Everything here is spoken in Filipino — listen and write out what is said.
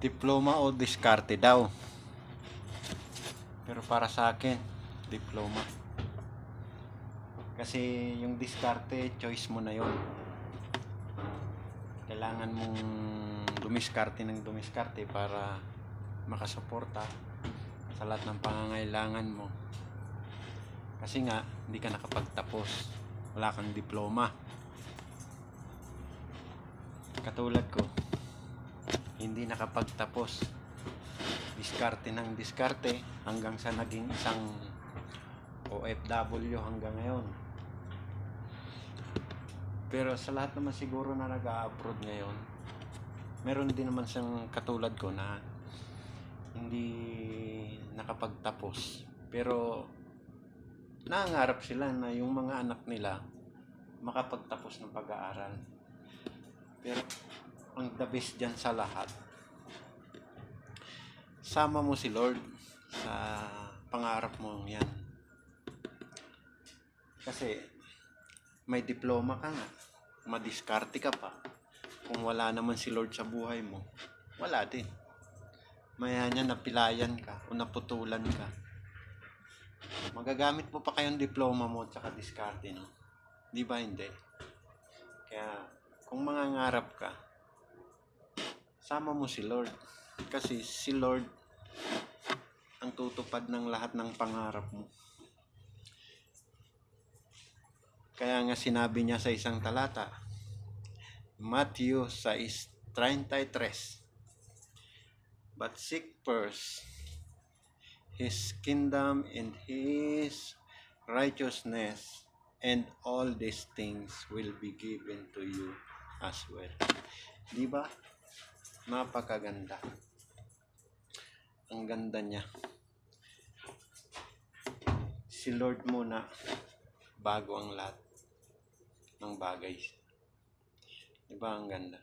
Diploma o diskarte daw. Pero para sa akin, diploma. Kasi yung diskarte, choice mo na yon. Kailangan mong dumiskarte ng dumiskarte para makasuporta sa lahat ng pangangailangan mo. Kasi nga, hindi ka nakapagtapos. Wala kang diploma. Katulad ko, hindi nakapagtapos. Diskarte ng diskarte hanggang sa naging isang OFW hanggang ngayon. Pero sa lahat naman siguro na nag-a-abroad ngayon, meron din naman siyang katulad ko na hindi nakapagtapos. Pero nangangarap sila na yung mga anak nila makapagtapos ng pag-aaral. Pero ang the best dyan sa lahat, sama mo si Lord sa pangarap mo yan. Kasi may diploma ka nga, madiskarte ka pa. Kung wala naman si Lord sa buhay mo, wala din. Maya niya napilayan ka o naputulan ka. Magagamit mo pa kayong diploma mo at saka diskarte, no? Di ba hindi? Kaya kung mangangarap ka, sama mo si Lord. Kasi si Lord ang tutupad ng lahat ng pangarap mo. Kaya nga sinabi niya sa isang talata, Matthew 6:33, but seek first His kingdom and His righteousness, and all these things will be given to you as well. Di ba? Napakaganda. Ang ganda niya. Si Lord muna bago ang lahat ng bagay. Di ba ang ganda?